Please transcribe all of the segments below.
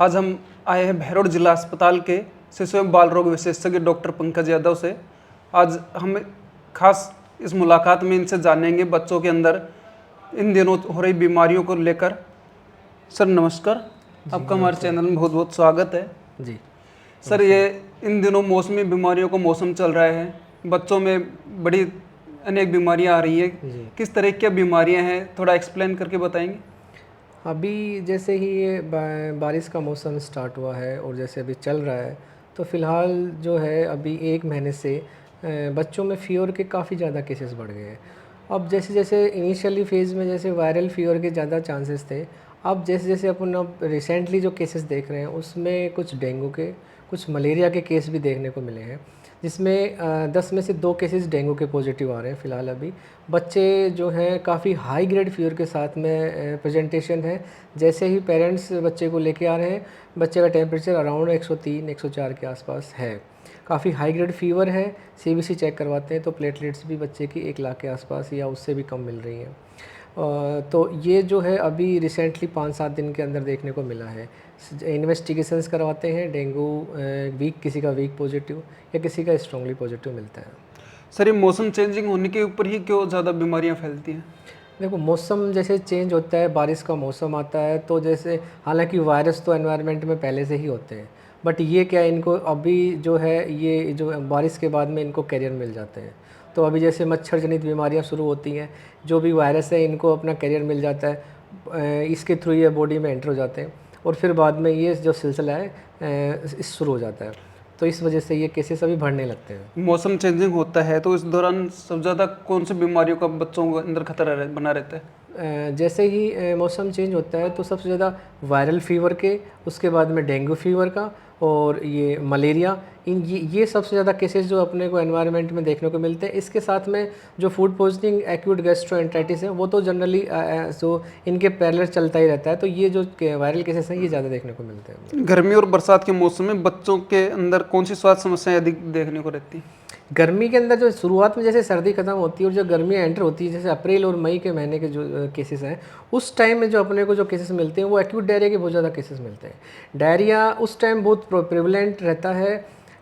आज हम आए हैं भैरोड जिला अस्पताल के शिशु एवं बाल रोग विशेषज्ञ डॉक्टर पंकज यादव से। आज हम खास इस मुलाकात में इनसे जानेंगे बच्चों के अंदर इन दिनों हो रही बीमारियों को लेकर। सर नमस्कार, आपका हमारे चैनल में बहुत बहुत स्वागत है। जी सर, ये इन दिनों मौसमी बीमारियों का मौसम चल रहा है, बच्चों में बड़ी अनेक बीमारियां आ रही हैं। जी। किस तरह की बीमारियां हैं, थोड़ा एक्सप्लेन करके बताएंगे? अभी जैसे ही ये बारिश का मौसम स्टार्ट हुआ है और जैसे अभी चल रहा है, तो फ़िलहाल जो है अभी 1 महीने से बच्चों में फ़ीवर के काफ़ी ज़्यादा केसेस बढ़ गए हैं। अब जैसे जैसे इनिशियली फ़ेज़ में जैसे वायरल फ़ीवर के ज़्यादा चांसेस थे, अब जैसे जैसे अपन अब रिसेंटली जो केसेस देख रहे हैं उसमें कुछ डेंगू के, कुछ मलेरिया के केस भी देखने को मिले हैं, जिसमें 10 में से 2 केसेस डेंगू के पॉजिटिव आ रहे हैं फ़िलहाल अभी। बच्चे जो हैं काफ़ी हाई ग्रेड फ़ीवर के साथ में प्रेजेंटेशन है। जैसे ही पेरेंट्स बच्चे को लेके आ रहे हैं, बच्चे का टेम्परेचर अराउंड 103-104 के आसपास है। काफ़ी हाई ग्रेड फ़ीवर है। सीबीसी चेक करवाते हैं तो प्लेटलेट्स भी बच्चे की 1 लाख के आसपास या उससे भी कम मिल रही हैं। तो ये जो है अभी रिसेंटली 5-7 दिन के अंदर देखने को मिला है। इन्वेस्टिगेशंस करवाते हैं, डेंगू वीक, किसी का वीक पॉजिटिव या किसी का स्ट्रांगली पॉजिटिव मिलता है। सर, ये मौसम चेंजिंग होने के ऊपर ही क्यों ज़्यादा बीमारियां फैलती हैं? देखो, मौसम जैसे चेंज होता है, बारिश का मौसम आता है, तो जैसे हालांकि वायरस तो एनवायरनमेंट में पहले से ही होते हैं, बट ये क्या इनको अभी जो है ये जो बारिश के बाद में इनको कैरियर मिल जाते हैं। तो अभी जैसे मच्छर जनित बीमारियां शुरू होती हैं, जो भी वायरस है इनको अपना कैरियर मिल जाता है, इसके थ्रू ये बॉडी में एंटर हो जाते हैं और फिर बाद में ये जो सिलसिला है शुरू हो जाता है। तो इस वजह से ये केसेस अभी बढ़ने लगते हैं। मौसम चेंजिंग होता है तो इस दौरान सबसे ज़्यादा कौन सी बीमारियों का बच्चों के अंदर खतरा बना रहता है? जैसे ही मौसम चेंज होता है तो सबसे ज़्यादा वायरल फ़ीवर के, उसके बाद में डेंगू फ़ीवर का और ये मलेरिया, ये सबसे ज़्यादा केसेस जो अपने को एनवायरनमेंट में देखने को मिलते हैं। इसके साथ में जो फूड पॉइजनिंग, एक्यूट गैस्ट्रोएंटेराइटिस है, वो तो जनरली जो इनके पैरेलल चलता ही रहता है। तो ये जो वायरल केसेस हैं ये ज़्यादा देखने को मिलते हैं। गर्मी और बरसात के मौसम में बच्चों के अंदर कौन सी स्वास्थ्य समस्याएं अधिक देखने को रहती हैं? गर्मी के अंदर जो शुरुआत में जैसे सर्दी खत्म होती है और जो गर्मी एंटर होती है, जैसे अप्रैल और मई के महीने के जो केसेस हैं, उस टाइम में जो अपने को जो केसेस मिलते हैं वो एक्यूट डायरिया के बहुत ज़्यादा केसेस मिलते हैं। डायरिया उस टाइम बहुत प्रिवलेंट रहता है।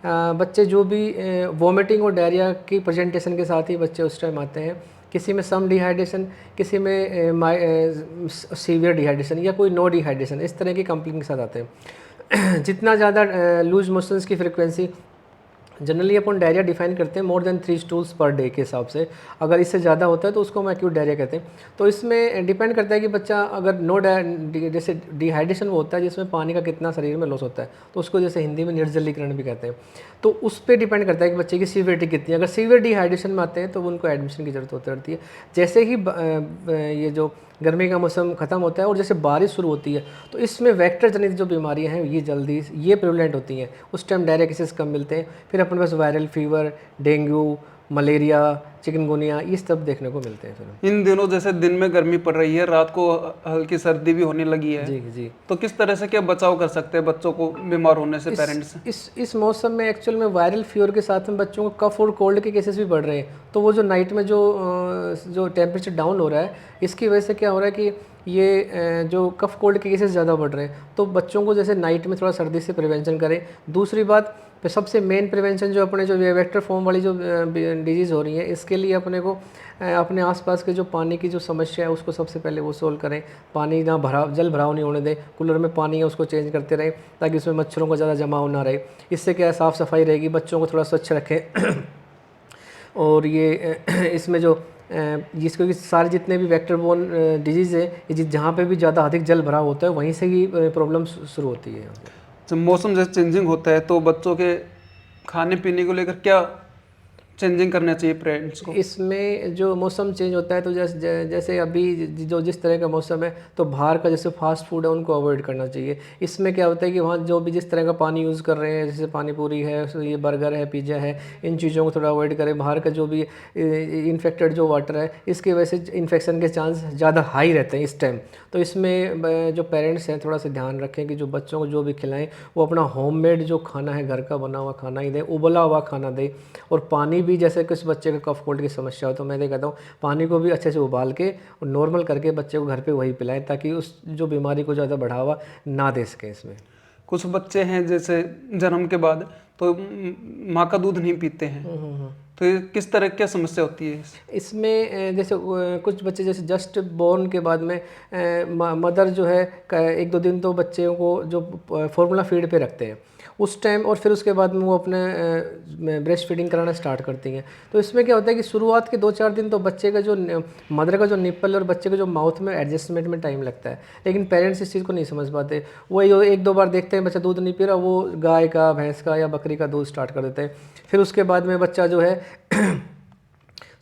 बच्चे जो भी वॉमिटिंग और डायरिया की प्रेजेंटेशन के साथ ही बच्चे उस टाइम आते हैं। किसी में सम डिहाइड्रेशन, किसी में सीवियर डिहाइड्रेशन या कोई नो डिहाइड्रेशन, इस तरह की कंप्लेन के साथ आते हैं। जितना ज़्यादा लूज मोशंस की फ्रिक्वेंसी, जनरली अपन डायरिया डिफाइन करते हैं more than 3 stools per day के हिसाब से। अगर इससे ज़्यादा होता है तो उसको हम एक्यूट डायरिया कहते हैं। तो इसमें डिपेंड करता है कि बच्चा अगर जैसे डिहाइड्रेशन वो होता है जिसमें पानी का कितना शरीर में लॉस होता है, तो उसको जैसे हिंदी में निर्जलीकरण भी कहते हैं। तो उस पर डिपेंड करता है कि बच्चे की सीवियरिटी कितनी है। अगर सीवियर डिहाइड्रेशन में आते हैं तो उनको एडमिशन की ज़रूरत होती रहती है। जैसे ही ये जो गर्मी का मौसम ख़त्म होता है और जैसे बारिश शुरू होती है, तो इसमें वेक्टर जनित जो बीमारियां हैं ये प्रिवलेंट होती हैं। उस टाइम डायरिया केसेस कम मिलते हैं। फिर अपने पास viral fever, dengue, malaria, chikungunya, ये सब देखने को मिलते हैं। फिर इन दिनों जैसे दिन में गर्मी पड़ रही है, रात को हल्की सर्दी भी होने लगी है, जी जी। तो किस तरह से क्या बचाव कर सकते हैं बच्चों को बीमार होने से, पेरेंट्स? इस मौसम में एक्चुअल में वायरल फीवर के साथ में बच्चों को कफ और कोल्ड के केसेस भी बढ़ रहे हैं। तो वो जो नाइट में जो टेम्परेचर डाउन हो रहा है, इसकी वजह से क्या हो रहा है कि ये जो कफ कोल्ड के केसेस ज़्यादा बढ़ रहे हैं। तो बच्चों को जैसे नाइट में थोड़ा सर्दी से प्रिवेंशन करें। दूसरी बात, सबसे मेन प्रिवेंशन जो अपने जो वेक्टर फॉर्म वाली जो डिजीज़ हो रही है, इसके लिए अपने को अपने आसपास के जो पानी की जो समस्या है उसको सबसे पहले वो सोल्व करें। पानी ना जल भराव नहीं होने दें। कूलर में पानी है उसको चेंज करते रहें ताकि उसमें मच्छरों का ज़्यादा जमाव ना रहे। इससे क्या है, साफ़ सफाई रहेगी, बच्चों को थोड़ा स्वच्छ रखें। और ये इसमें जो जिसको कि सारे जितने भी वेक्टर बोर्न डिजीज़ है, ये जहाँ पे भी ज़्यादा अधिक जल भराव होता है वहीं से ही प्रॉब्लम शुरू होती है। जब मौसम जैसे चेंजिंग होता है तो बच्चों के खाने पीने को लेकर क्या चेंजिंग करना चाहिए पेरेंट्स को? इसमें जो मौसम चेंज होता है तो जैसे अभी जो जिस तरह का मौसम है, तो बाहर का जैसे फास्ट फूड है उनको अवॉइड करना चाहिए। इसमें क्या होता है कि वहाँ जो भी जिस तरह का पानी यूज़ कर रहे हैं, जैसे पानी पूरी है, ये बर्गर है, पिज़्ज़ा है, इन चीज़ों को थोड़ा अवॉइड करें। बाहर का जो भी इन्फेक्टेड जो वाटर है, इसकी वजह से इन्फेक्शन के चांस ज़्यादा हाई रहते हैं इस टाइम। तो इसमें जो पेरेंट्स हैं थोड़ा सा ध्यान रखें कि जो बच्चों को जो भी खिलाएं वो अपना होममेड जो खाना है, घर का बना हुआ खाना ही दें, उबला हुआ खाना दें। और पानी भी, जैसे कुछ बच्चे का कफ कोल्ड की समस्या हो तो मैं कहता हूँ पानी को भी अच्छे से उबाल के और नॉर्मल करके बच्चे को घर पे वही पिलाएं ताकि उस जो बीमारी को ज़्यादा बढ़ावा ना दे सके इसमें। कुछ बच्चे हैं जैसे जन्म के बाद तो माँ का दूध नहीं पीते हैं, तो ये किस तरह की समस्या होती है? इसमें जैसे कुछ बच्चे जैसे जस्ट बोर्न के बाद में मदर जो है 1-2 दिन तो बच्चों को जो फॉर्मूला फीड पे रखते हैं उस टाइम, और फिर उसके बाद में वो अपने ब्रेस्ट फीडिंग कराना स्टार्ट करती हैं। तो इसमें क्या होता है कि शुरुआत के 2-4 दिन तो बच्चे का जो मदर का जो निप्पल और बच्चे के जो माउथ में एडजस्टमेंट में टाइम लगता है, लेकिन पेरेंट्स इस चीज़ को नहीं समझ पाते। वो 1-2 बार देखते हैं बच्चा दूध नहीं पी रहा, वो गाय का, भैंस का या बकरी का दूध स्टार्ट कर देते हैं। फिर उसके बाद में बच्चा जो है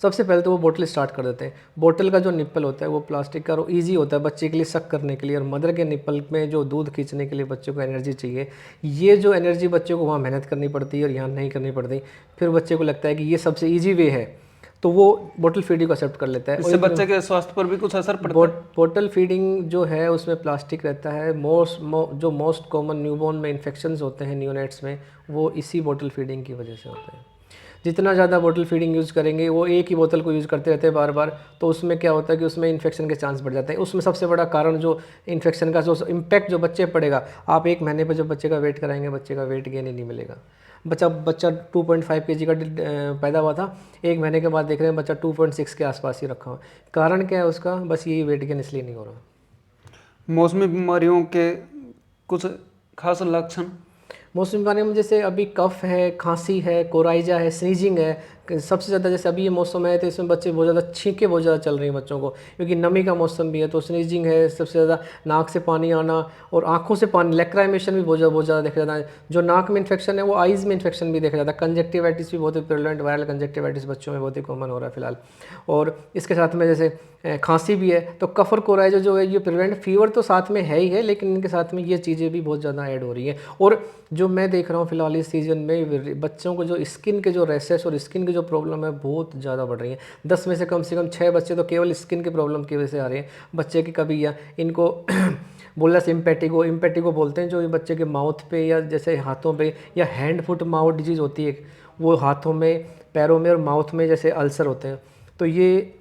सबसे पहले तो वो बोतल स्टार्ट कर देते हैं। बोतल का जो निप्पल होता है वो प्लास्टिक का और ईजी होता है बच्चे के लिए सक करने के लिए, और मदर के निप्पल में जो दूध खींचने के लिए बच्चे को एनर्जी चाहिए, ये जो एनर्जी बच्चे को वहाँ मेहनत करनी पड़ती है और यहाँ नहीं करनी पड़ती। फिर बच्चे को लगता है कि ये सबसे ईजी वे है, तो वो बोतल फीडिंग को एक्सेप्ट कर लेता है। इससे बच्चे के स्वास्थ्य पर भी कुछ असर पड़ता है? बोतल फीडिंग जो है उसमें प्लास्टिक रहता है। जो मोस्ट कॉमन न्यूबॉर्न में इन्फेक्शंस होते हैं न्यूनेट्स में, वो इसी बोतल फीडिंग की वजह से होते हैं। जितना ज़्यादा बोतल फीडिंग यूज़ करेंगे, वो एक ही बोतल को यूज़ करते रहते हैं बार बार, तो उसमें क्या होता है कि उसमें इन्फेक्शन के चांस बढ़ जाते हैं। उसमें सबसे बड़ा कारण जो इन्फेक्शन का जो इम्पैक्ट जो बच्चे पड़ेगा, आप 1 महीने पर जब बच्चे का वेट कराएंगे, बच्चे का वेट गेन ही नहीं मिलेगा। बच्चा 2.5 kg का पैदा हुआ था, 1 महीने के बाद देख रहे हैं बच्चा 2.6 के आसपास ही रखा हुआ। कारण क्या है उसका? बस यही वेट गेन इसलिए नहीं हो रहा। मौसमी बीमारियों के कुछ खास लक्षण? मौसमी बीमारियों में जैसे अभी कफ है, खांसी है, कोराइजा है, स्नीजिंग है। सबसे ज़्यादा जैसे अभी ये मौसम है तो इसमें बच्चे बहुत ज़्यादा छींकें बहुत ज़्यादा चल रही हैं बच्चों को, क्योंकि नमी का मौसम भी है, तो स्नीजिंग है सबसे ज़्यादा। नाक से पानी आना और आंखों से पानी, लैक्राइमेशन भी बहुत ज़्यादा देखा जाता है। जो नाक में इन्फेक्शन है वो आइज़ में इन्फेक्शन भी देखा जाता है। कंजक्टिवाइटिस भी बहुत ही प्रेवलेंट, वायरल कंजक्टिवाइटिस बच्चों में बहुत ही कॉमन हो रहा है फिलहाल। और इसके साथ में जैसे खांसी भी है, तो कफ और कोराइजा जो है ये प्रिवेंट, फीवर तो साथ में है ही है, लेकिन इनके साथ में ये चीज़ें भी बहुत ज़्यादा ऐड हो रही हैं। और जो मैं देख रहा हूँ फिलहाल इस सीज़न में, बच्चों को जो स्किन के जो रैशेस और स्किन की जो प्रॉब्लम है बहुत ज़्यादा बढ़ रही है। 10 में से कम 6 बच्चे तो केवल स्किन की प्रॉब्लम की वजह से आ रहे हैं। बच्चे की कभी या इनको बोला इम्पेटिगो बोलते हैं, जो ये बच्चे के माउथ पे या जैसे हाथों पे या हैंड फुट माउथ डिजीज़ होती है, वो हाथों में, पैरों में और माउथ में जैसे अल्सर होते हैं। तो ये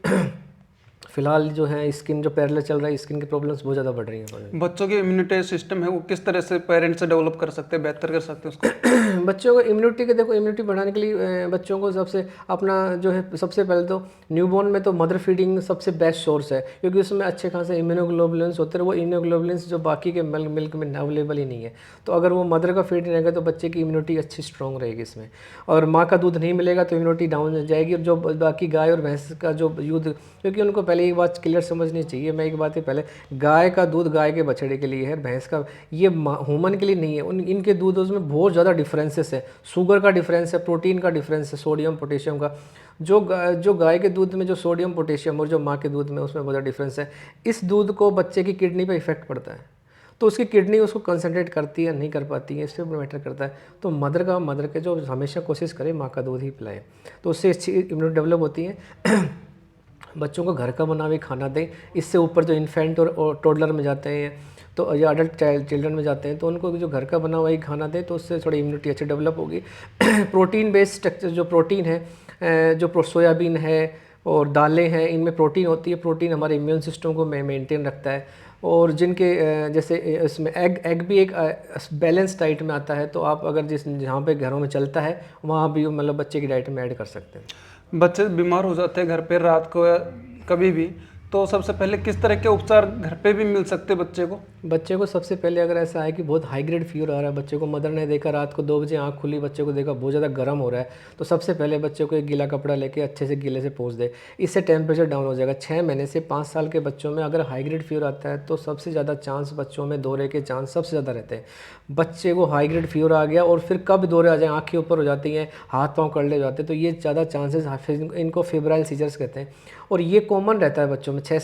फिलहाल जो है स्किन जो पैरेलल चल रहा है, स्किन की प्रॉब्लम्स बहुत ज़्यादा बढ़ रही हैं। बच्चों की इम्यूनिटी सिस्टम है वो किस तरह से पेरेंट्स से डेवलप कर सकते हैं, बेहतर कर सकते हैं उसको? बच्चों को इम्यूनिटी के, देखो इम्यूनिटी बढ़ाने के लिए बच्चों को सबसे अपना जो है, सबसे पहले तो न्यूबॉर्न में तो मदर फीडिंग सबसे बेस्ट सोर्स है, क्योंकि उसमें अच्छे खासे इम्यूनोग्लोबुलिन्स होते हैं। वो इम्यूनोग्लोबुलिन्स जो बाकी के मिल्क में अवेलेबल ही नहीं है, तो अगर वो मदर का फीड रहेगा तो बच्चे की इम्यूनिटी अच्छी स्ट्रॉन्ग रहेगी इसमें। और माँ का दूध नहीं मिलेगा तो इम्यूनिटी डाउन हो जाएगी। और जो बाकी गाय और भैंस का जो युद्ध, क्योंकि उनको पहले एक बात क्लियर समझनी चाहिए, मैं एक बात ही पहले, गाय का दूध गाय के बछड़े के लिए है, भैंस का ये ह्यूमन के लिए नहीं है। इनके दूधों में बहुत ज़्यादा डिफरेंसेस है, शुगर का डिफरेंस है, प्रोटीन का डिफरेंस है, सोडियम पोटेशियम का। जो गाय के दूध में जो सोडियम पोटेशियम और जो माँ के दूध में उसमें बहुत ज़्यादा डिफरेंस है। इस दूध को बच्चे की किडनी पर इफेक्ट पड़ता है, तो उसकी किडनी उसको कंसंट्रेट करती है, नहीं कर पाती है, इससे मैटर करता है। तो मदर के जो हमेशा कोशिश करे माँ का दूध ही पिलाएं, तो उससे अच्छी इम्यूनिटी डेवलप होती है। बच्चों को घर का बना हुआ खाना दें। इससे ऊपर जो इन्फेंट और टोडलर में जाते हैं तो या अडल्ट चिल्ड्रन में जाते हैं, तो उनको जो घर का बना हुआ ही खाना दें, तो उससे थोड़ी इम्यूनिटी अच्छी डेवलप होगी। प्रोटीन बेस्ड स्ट्रक्चर जो प्रोटीन है, जो सोयाबीन है और दालें हैं, इनमें प्रोटीन होती है। प्रोटीन हमारे इम्यून सिस्टम को मेंटेन रखता है। और जिनके जैसे इसमें एग भी एक बैलेंस डाइट में आता है, तो आप अगर जहाँ पे घरों में चलता है वहाँ भी मतलब बच्चे की डाइट में ऐड कर सकते हैं। बच्चे बीमार हो जाते हैं घर पे रात को या कभी भी, तो सबसे पहले किस तरह के उपचार घर पे भी मिल सकते हैं बच्चे को? बच्चे को सबसे पहले अगर ऐसा है कि बहुत हाई ग्रेड फीवर आ रहा है, बच्चे को मदर ने देखा रात को 2 बजे आँख खुली, बच्चे को देखा बहुत ज़्यादा गर्म हो रहा है, तो सबसे पहले बच्चे को एक गीला कपड़ा लेके अच्छे से गीले से पोंछ दे, इससे टेम्परेचर डाउन हो जाएगा। 6 महीने से 5 साल के बच्चों में अगर हाई ग्रेड फीवर आता है तो सबसे ज़्यादा चांस बच्चों में दौरे के चांस सबसे ज़्यादा रहते हैं। बच्चे को हाई ग्रेड फीवर आ गया और फिर कब दौरे आ जाए, आँखें ऊपर हो जाती हैं, हाथ पाँव कड़ले जाते हैं, तो ये ज़्यादा चांसेस, इनको फेब्राइल सीजर्स कहते हैं। और ये कॉमन रहता है बच्चों में 6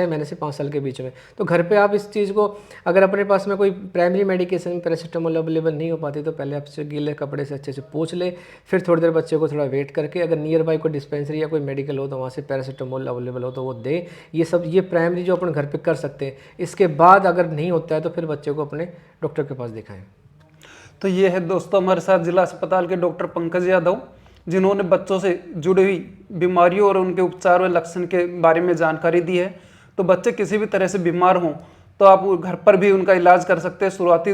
महीने से 5 साल के बीच में। तो घर पे आप इस चीज़ को, अगर अपने पास में कोई प्राइमरी मेडिकेशन पैरासीटामोल अवेलेबल नहीं हो पाती, तो पहले आप गीले कपड़े से अच्छे से पोंछ ले, फिर थोड़ी देर बच्चे को थोड़ा वेट करके, अगर नियर बाई कोई डिस्पेंसरी या कोई मेडिकल हो तो वहाँ से पैरासीटामोल अवेलेबल हो तो वो दे। ये प्राइमरी जो अपन घर पर कर सकते हैं। इसके बाद अगर नहीं होता है तो फिर बच्चे को अपने डॉक्टर के पास दिखाएं। तो ये है दोस्तों हमारे साथ जिला अस्पताल के डॉक्टर पंकज यादव, जिन्होंने बच्चों से जुड़ी हुई बीमारियों और उनके उपचार व लक्षण के बारे में जानकारी दी है। तो बच्चे किसी भी तरह से बीमार हों तो आप घर पर भी उनका इलाज कर सकते हैं। शुरुआती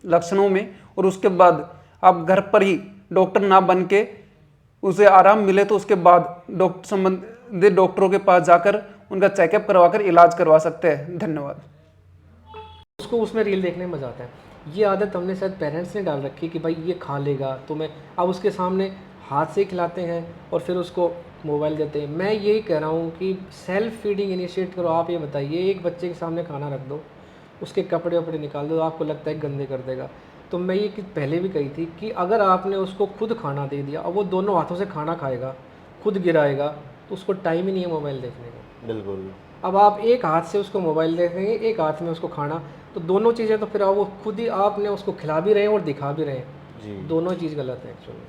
लक्षणों में, और उसके बाद आप घर पर ही डॉक्टर ना बन के उसे आराम मिले तो उसके बाद डॉक्टर संबंधित डॉक्टरों के पास जाकर उनका चेकअप करवाकर इलाज करवा सकते हैं। धन्यवाद। उसको उसमें रील देखने में मज़ा आता है। ये आदत हमने शायद पेरेंट्स ने डाल रखी है कि भाई ये खा लेगा, तो मैं अब उसके सामने हाथ से खिलाते हैं और फिर उसको मोबाइल देते हैं। मैं यही कह रहा हूँ कि सेल्फ फीडिंग इनिशिएट करो। आप ये बताइए, एक बच्चे के सामने खाना रख दो, उसके कपड़े वपड़े निकाल दो, आपको लगता है गंदे कर देगा। तो मैं ये कि पहले भी कही थी कि अगर आपने उसको खुद खाना दे दिया और वो दोनों हाथों से खाना खाएगा, खुद गिराएगा, तो उसको टाइम ही नहीं है मोबाइल देखने का। बिल्कुल। अब आप एक हाथ से उसको मोबाइल दे देंगे, एक हाथ में उसको खाना, तो दोनों चीज़ें तो फिर वो खुद ही आपने उसको खिला भी रहे हैं और दिखा भी रहे हैं। जी, दोनों चीज़ गलत है एक्चुअली।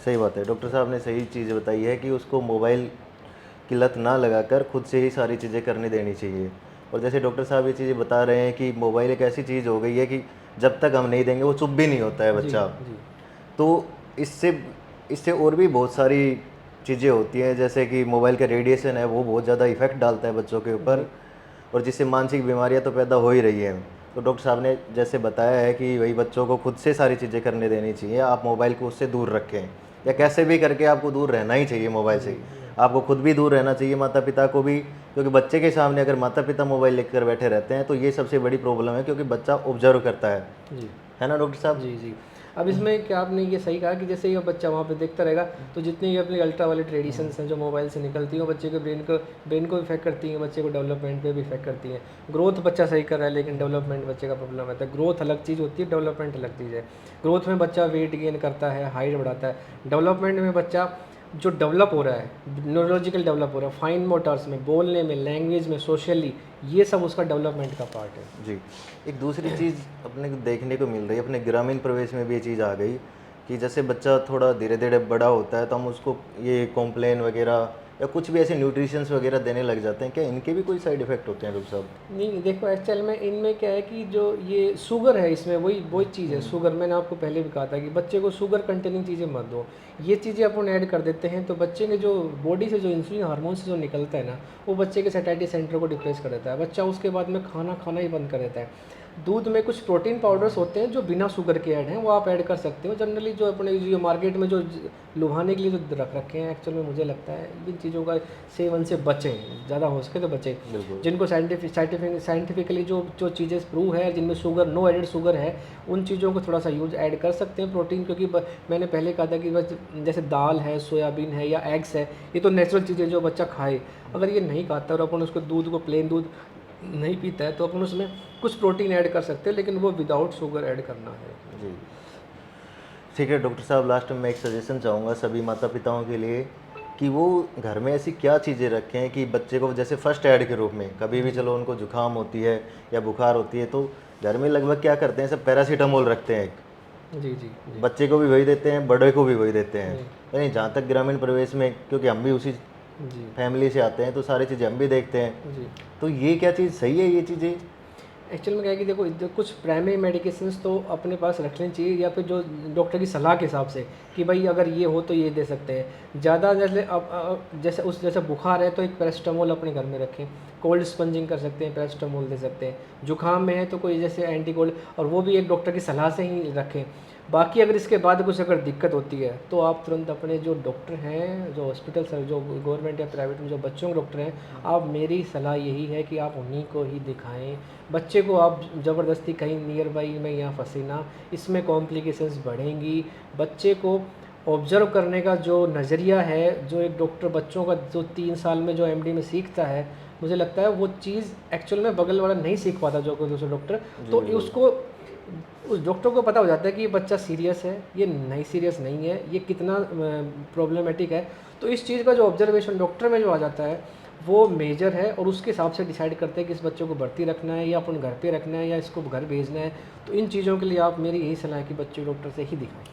सही बात है। डॉक्टर साहब ने सही चीज़ बताई है कि उसको मोबाइल की लत ना लगाकर खुद से ही सारी चीज़ें करने देनी चाहिए। और जैसे डॉक्टर साहब ये चीज़ें बता रहे हैं कि मोबाइल एक ऐसी चीज़ हो गई है कि जब तक हम नहीं देंगे वो चुप भी नहीं होता है जी बच्चा। जी तो इससे इससे और भी बहुत सारी चीज़ें होती हैं, जैसे कि मोबाइल का रेडिएशन है वो बहुत ज़्यादा इफ़ेक्ट डालता है बच्चों के ऊपर, और जिससे मानसिक बीमारियां तो पैदा हो ही रही हैं। तो डॉक्टर साहब ने जैसे बताया है कि वही बच्चों को खुद से सारी चीज़ें करने देनी चाहिए, आप मोबाइल को उससे दूर रखें, या कैसे भी करके आपको दूर रहना ही चाहिए मोबाइल से। आपको खुद भी दूर रहना चाहिए, माता पिता को भी, क्योंकि बच्चे के सामने अगर माता पिता मोबाइल लेकर बैठे रहते हैं तो ये सबसे बड़ी प्रॉब्लम है, क्योंकि बच्चा ऑब्जर्व करता जी है ना डॉक्टर साहब? जी जी। अब इसमें क्या आपने ये सही कहा कि जैसे ये बच्चा वहाँ पे देखता रहेगा, तो जितनी ये अपनी अल्ट्रा वायलेट रेडिएशंस हैं जो मोबाइल से निकलती हैं, वो बच्चे के ब्रेन को इफेक्ट करती हैं, बच्चे को डेवलपमेंट पे भी इफेक्ट करती हैं। ग्रोथ बच्चा सही कर रहा है, लेकिन डेवलपमेंट बच्चे का प्रॉब्लम रहता है। ग्रोथ अलग चीज़ होती है, डेवलपमेंट अलग चीज़ है। ग्रोथ में बच्चा वेट गेन करता है, हाइट बढ़ाता है। डेवलपमेंट में बच्चा जो डेवलप हो रहा है, न्यूरोलॉजिकल डेवलप हो रहा है, फाइन मोटर्स में, बोलने में, लैंग्वेज में, सोशली, ये सब उसका डेवलपमेंट का पार्ट है। जी। एक दूसरी चीज़ अपने को देखने को मिल रही है, अपने ग्रामीण प्रवेश में भी ये चीज़ आ गई कि जैसे बच्चा थोड़ा धीरे धीरे बड़ा होता है तो हम उसको ये कॉम्प्लेन वगैरह या कुछ भी ऐसे न्यूट्रिशंस वगैरह देने लग जाते हैं। क्या इनके भी कोई साइड इफ़ेक्ट होते हैं डॉक्टर साहब? नहीं, देखो एक्चुअल में इनमें क्या है कि जो ये शुगर है, इसमें वही चीज़ है शुगर। मैंने आपको पहले भी कहा था कि बच्चे को शुगर कंटेनिंग चीज़ें मत दो। ये चीज़ें अपन ऐड कर देते हैं तो बच्चे के जो बॉडी से जो इंसुलिन हार्मोन से जो निकलता है ना, वो बच्चे के सैटिस्फैक्टरी सेंटर को डिप्रेस कर देता है। बच्चा उसके बाद में खाना खाना ही बंद कर देता है। दूध में कुछ प्रोटीन पाउडर्स होते हैं जो बिना शुगर के ऐड हैं, वो आप ऐड कर सकते हो। जनरली जो अपने जो मार्केट में जो लुभाने के लिए जो रख रखे हैं, एक्चुअल में मुझे लगता है इन चीज़ों का सेवन से बचें, ज़्यादा हो सके तो बचें। बिल्कुल। जिनको साइंटिफिकली जो चीज़ें प्रूव है, जिनमें शुगर, नो एडेड शुगर है, उन चीज़ों को थोड़ा सा यूज ऐड कर सकते हैं। प्रोटीन, क्योंकि मैंने पहले कहा था कि बस जैसे दाल है, सोयाबीन है या एग्स है, ये तो नेचुरल चीज़ें जो बच्चा खाए। अगर ये नहीं खाता और अपन उसको दूध को प्लेन दूध नहीं पीता है तो अपन उसमें कुछ प्रोटीन ऐड कर सकते हैं, लेकिन वो विदाउट शुगर ऐड करना है। जी, ठीक है डॉक्टर साहब, लास्ट में मैं एक सजेशन चाहूँगा सभी माता पिताओं के लिए कि वो घर में ऐसी क्या चीज़ें रखें कि बच्चे को जैसे फर्स्ट एड के रूप में, कभी भी चलो उनको जुकाम होती है या बुखार होती है तो घर में लगभग क्या करते हैं, सब पैरासीटामोल रखते हैं एक। जी जी जी बच्चे को भी वही देते हैं, बड़े को भी वही देते हैं। जी। यानी जहाँ तक ग्रामीण परिवेश में, क्योंकि हम भी उसी जी फैमिली से आते हैं तो सारी चीज़ें हम भी देखते हैं। जी। तो ये क्या चीज़ सही है ये चीज़ें? एक्चुअल में क्या है कि देखो, कुछ प्राइमरी मेडिकेशंस तो अपने पास रखने चाहिए, या फिर जो डॉक्टर की सलाह के हिसाब से कि भाई अगर ये हो तो ये दे सकते हैं। ज़्यादा जैसे जैसे बुखार है तो एक पैरास्टामोल अपने घर में रखें। कोल्ड स्पंजिंग कर सकते हैं, पैरास्टामोल दे सकते हैं। जुकाम में है तो कोई जैसे एंटी कोल्ड, और वो भी एक डॉक्टर की सलाह से ही रखें। बाकी अगर इसके बाद कुछ अगर दिक्कत होती है तो आप तुरंत अपने जो डॉक्टर हैं, जो हॉस्पिटल सर, जो गवर्नमेंट या प्राइवेट में जो बच्चों के डॉक्टर हैं, आप, मेरी सलाह यही है कि आप उन्हीं को ही दिखाएं। बच्चे को आप ज़बरदस्ती कहीं नियर बाई में यहाँ फंसे ना, इसमें कॉम्प्लिकेशंस बढ़ेंगी। बच्चे को ऑब्जर्व करने का जो नज़रिया है, जो एक डॉक्टर बच्चों का जो 3 साल में जो एमडी में सीखता है, मुझे लगता है वो चीज़ एक्चुअल में बगल वाला नहीं सीख पाता जो कोई दूसरा डॉक्टर। तो उसको, उस डॉक्टर को पता हो जाता है कि ये बच्चा सीरियस है, ये नहीं सीरियस नहीं है, ये कितना प्रॉब्लमेटिक है। तो इस चीज़ का जो ऑब्जर्वेशन डॉक्टर में जो आ जाता है वो मेजर है, और उसके हिसाब से डिसाइड करते हैं कि इस बच्चे को भर्ती रखना है या अपन घर पे रखना है या इसको घर भेजना है। तो इन चीज़ों के लिए आप, मेरी यही सलाह है कि बच्चे डॉक्टर से ही दिखाएं।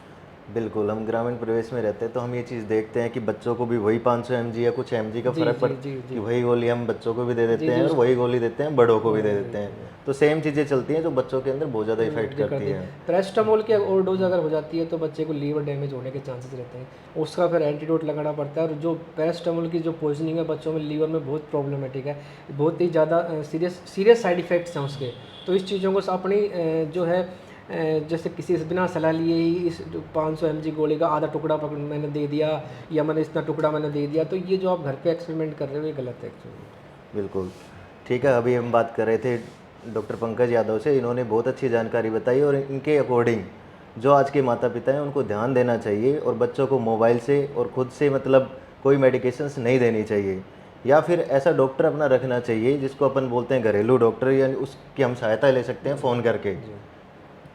बिल्कुल, हम ग्रामीण परिवेश में रहते हैं तो हम ये चीज़ देखते हैं कि बच्चों को भी वही 500 mg या कुछ mg का जी फ़र्क जी पड़ जी कि जी वही गोली हम बच्चों को भी दे देते जी हैं और उसको वही गोली देते हैं बड़ों को भी दे देते हैं। तो सेम चीज़ें चलती हैं जो बच्चों के अंदर बहुत ज़्यादा इफेक्ट करती हैं। पैरास्टामोल की ओवरडोज अगर हो जाती है तो बच्चे को लीवर डैमेज होने के चांसेस रहते हैं, उसका फिर एंटीडोट लगाना पड़ता है। और जो पैरास्टामोल की जो पॉइजनिंग है बच्चों में लीवर में बहुत प्रॉब्लमेटिक है, बहुत ही ज़्यादा सीरियस साइड इफ़ेक्ट्स हैं उसके। तो इस चीज़ों को अपनी जो है जैसे किसी से बिना सलाह लिए ही इस 500 mg गोली का आधा टुकड़ा पकड़ मैंने दे दिया या मैंने इतना टुकड़ा मैंने दे दिया, तो ये जो आप घर पे एक्सपेरिमेंट कर रहे हो ये गलत है एक्चुअली। बिल्कुल ठीक है। अभी हम बात कर रहे थे डॉक्टर पंकज यादव से, इन्होंने बहुत अच्छी जानकारी बताई और इनके अकॉर्डिंग जो आज के माता पिता हैं उनको ध्यान देना चाहिए और बच्चों को मोबाइल से और खुद से मतलब कोई मेडिकेशंस नहीं देनी चाहिए, या फिर ऐसा डॉक्टर अपना रखना चाहिए जिसको अपन बोलते हैं घरेलू डॉक्टर, यानी उसकी हम सहायता ले सकते हैं फ़ोन करके।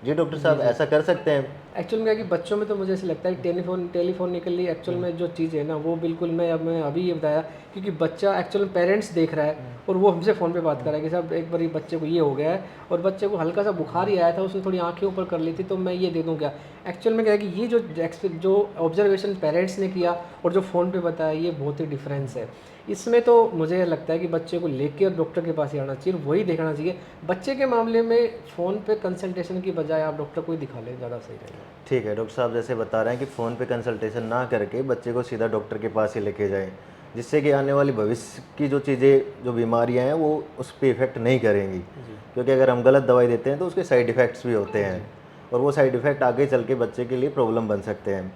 जी डॉक्टर साहब, ऐसा कर सकते हैं? एक्चुअल में क्या कि बच्चों में तो मुझे ऐसा लगता है कि टेलीफोनिकली एक्चुअल में जो चीज़ है ना वो बिल्कुल मैं अभी ये बताया, क्योंकि बच्चा एक्चुअल में पेरेंट्स देख रहा है और वो हमसे फ़ोन पे बात कर रहा है कि साहब एक बार बच्चे को ये हो गया है और बच्चे को हल्का सा बुखार ही आया था, उसने थोड़ी आंखें ऊपर कर ली थी, तो मैं ये दे दूँ क्या। एक्चुअल में क्या है कि ये जो ऑब्जर्वेशन पेरेंट्स ने किया और जो फ़ोन पे बताया ये बहुत ही डिफरेंस है। इसमें तो मुझे लगता है कि बच्चे को लेके डॉक्टर के पास ही आना चाहिए, वही देखना चाहिए। बच्चे के मामले में फ़ोन पे कंसल्टेशन की बजाय आप डॉक्टर को ही दिखा लें, ज़्यादा सही रहेगा। ठीक है, डॉक्टर साहब जैसे बता रहे हैं कि फ़ोन पे कंसल्टेशन ना करके बच्चे को सीधा डॉक्टर के पास ही लेके जाएं, जिससे कि आने वाली भविष्य की जो चीज़ें जो बीमारियां हैं वो उस पर इफ़ेक्ट नहीं करेंगी, क्योंकि अगर हम गलत दवाई देते हैं तो उसके साइड इफ़ेक्ट्स भी होते हैं और वो साइड इफ़ेक्ट आगे चल के बच्चे के लिए प्रॉब्लम बन सकते हैं।